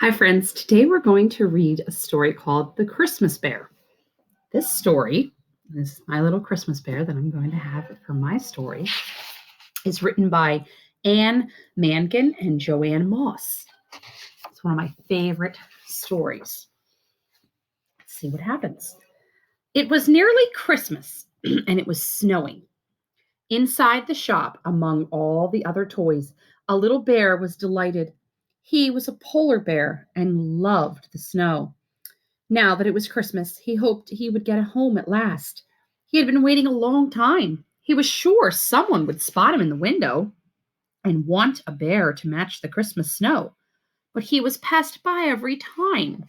Hi, friends. Today we're going to read a story called The Christmas Bear. This is my little Christmas bear that I'm going to have for my story, is written by Anne Mangan and Joanne Moss. It's one of my favorite stories. Let's see what happens. It was nearly Christmas and it was snowing. Inside the shop, among all the other toys, a little bear was delighted. He was a polar bear and loved the snow. Now that it was Christmas, he hoped he would get home at last. He had been waiting a long time. He was sure someone would spot him in the window and want a bear to match the Christmas snow, but he was passed by every time.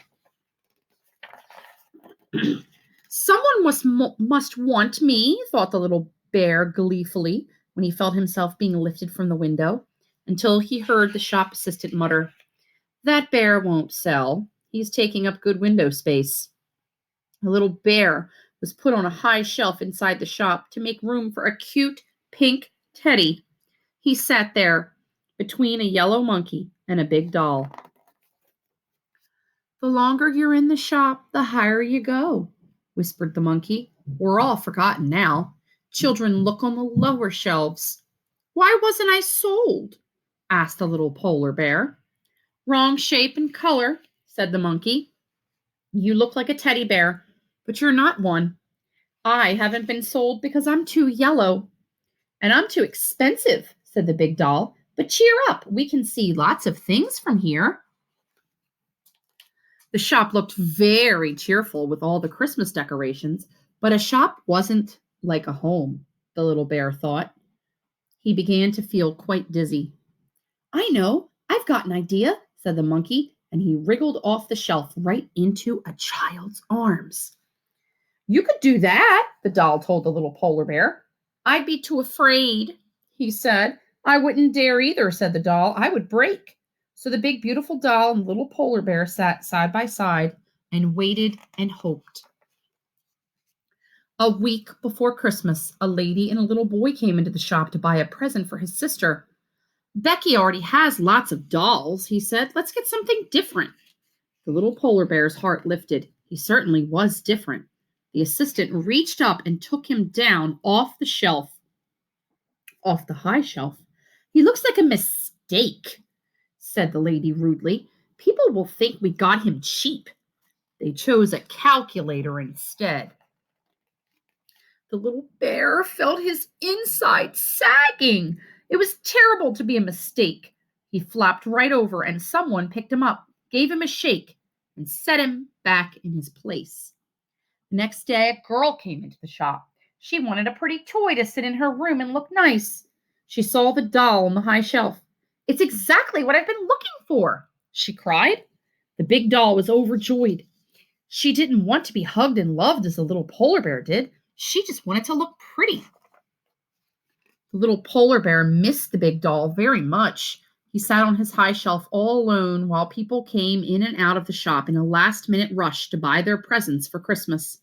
Someone must want me, thought the little bear gleefully when he felt himself being lifted from the window, until he heard the shop assistant mutter, "That bear won't sell. He's taking up good window space." The little bear was put on a high shelf inside the shop to make room for a cute pink teddy. He sat there between a yellow monkey and a big doll. "The longer you're in the shop, the higher you go," whispered the monkey. "We're all forgotten now. Children look on the lower shelves." "Why wasn't I sold?" asked the little polar bear. "Wrong shape and color," said the monkey. "You look like a teddy bear, but you're not one. I haven't been sold because I'm too yellow." "And I'm too expensive," said the big doll. "But cheer up, we can see lots of things from here." The shop looked very cheerful with all the Christmas decorations, but a shop wasn't like a home, the little bear thought. He began to feel quite dizzy. "I know, I've got an idea," said the monkey, and he wriggled off the shelf right into a child's arms. "You could do that," the doll told the little polar bear. "I'd be too afraid," he said. "I wouldn't dare either," said the doll. "I would break." So the big, beautiful doll and the little polar bear sat side by side and waited and hoped. A week before Christmas, a lady and a little boy came into the shop to buy a present for his sister. "Becky already has lots of dolls," he said. "Let's get something different." The little polar bear's heart lifted. He certainly was different. The assistant reached up and took him down off the high shelf. "He looks like a mistake," said the lady rudely. "People will think we got him cheap." They chose a calculator instead. The little bear felt his insides sagging. It was terrible to be a mistake. He flopped right over, and someone picked him up, gave him a shake, and set him back in his place. The next day, a girl came into the shop. She wanted a pretty toy to sit in her room and look nice. She saw the doll on the high shelf. "It's exactly what I've been looking for," she cried. The big doll was overjoyed. She didn't want to be hugged and loved as the little polar bear did. She just wanted to look pretty. The little polar bear missed the big doll very much. He sat on his high shelf all alone while people came in and out of the shop in a last minute rush to buy their presents for Christmas.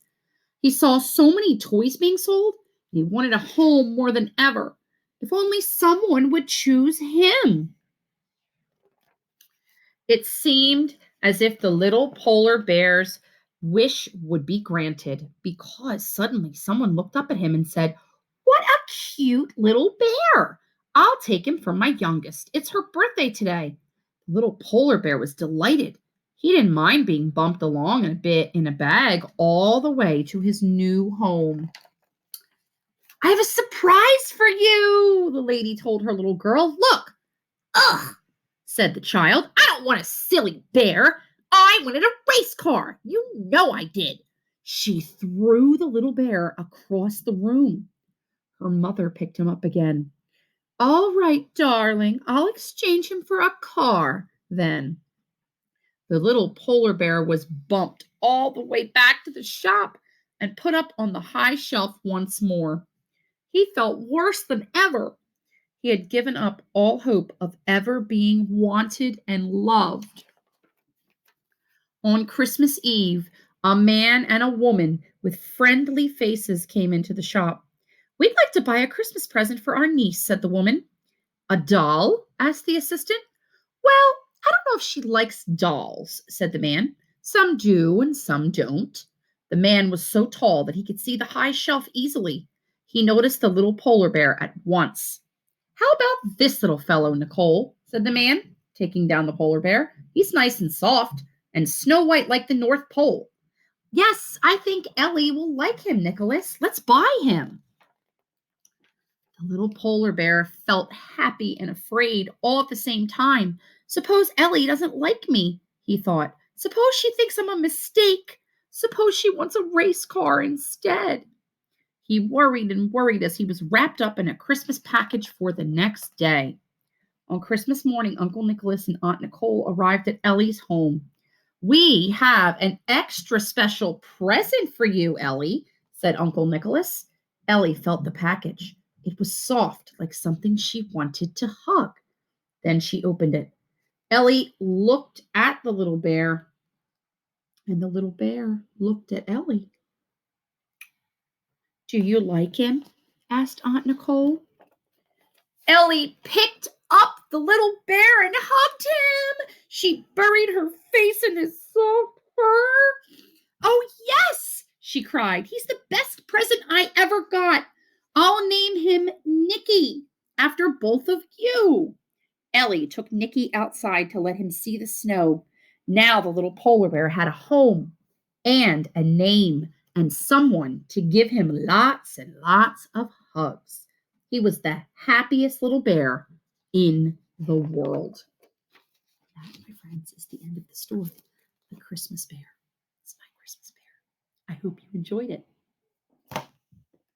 He saw so many toys being sold, and he wanted a home more than ever. If only someone would choose him. It seemed as if the little polar bear's wish would be granted because suddenly someone looked up at him and said, "What a cute little bear! I'll take him for my youngest. It's her birthday today." The little polar bear was delighted. He didn't mind being bumped along a bit in a bag all the way to his new home. "I have a surprise for you," the lady told her little girl. "Look." "Ugh," said the child. "I don't want a silly bear. I wanted a race car. You know I did." She threw the little bear across the room. Her mother picked him up again. "All right, darling, I'll exchange him for a car then." The little polar bear was bumped all the way back to the shop and put up on the high shelf once more. He felt worse than ever. He had given up all hope of ever being wanted and loved. On Christmas Eve, a man and a woman with friendly faces came into the shop. "We'd like to buy a Christmas present for our niece," said the woman. "A doll?" asked the assistant. "Well, I don't know if she likes dolls, said the man. Some do and some don't. The man was so tall that he could see the high shelf easily. He noticed the little polar bear at once. How about this little fellow, Nicole? Said the man, taking down the polar bear. He's nice and soft and snow white like the North Pole. Yes, I think Ellie will like him, Nicholas. Let's buy him. The little polar bear felt happy and afraid all at the same time. Suppose Ellie doesn't like me, he thought. Suppose she thinks I'm a mistake. Suppose she wants a race car instead. He worried and worried as he was wrapped up in a Christmas package for the next day. On Christmas morning, Uncle Nicholas and Aunt Nicole arrived at Ellie's home. We have an extra special present for you, Ellie, said Uncle Nicholas. Ellie felt the package. It was soft, like something she wanted to hug. Then she opened it. Ellie looked at the little bear, and the little bear looked at Ellie. Do you like him? Asked Aunt Nicole. Ellie picked up the little bear and hugged him. She buried her face in his soft fur. Oh, yes, she cried. He's the best present I ever got. I'll name him Nicky after both of you. Ellie took Nicky outside to let him see the snow. Now the little polar bear had a home and a name and someone to give him lots and lots of hugs. He was the happiest little bear in the world. That, my friends, is the end of the story. The Christmas Bear. It's my Christmas Bear. I hope you enjoyed it.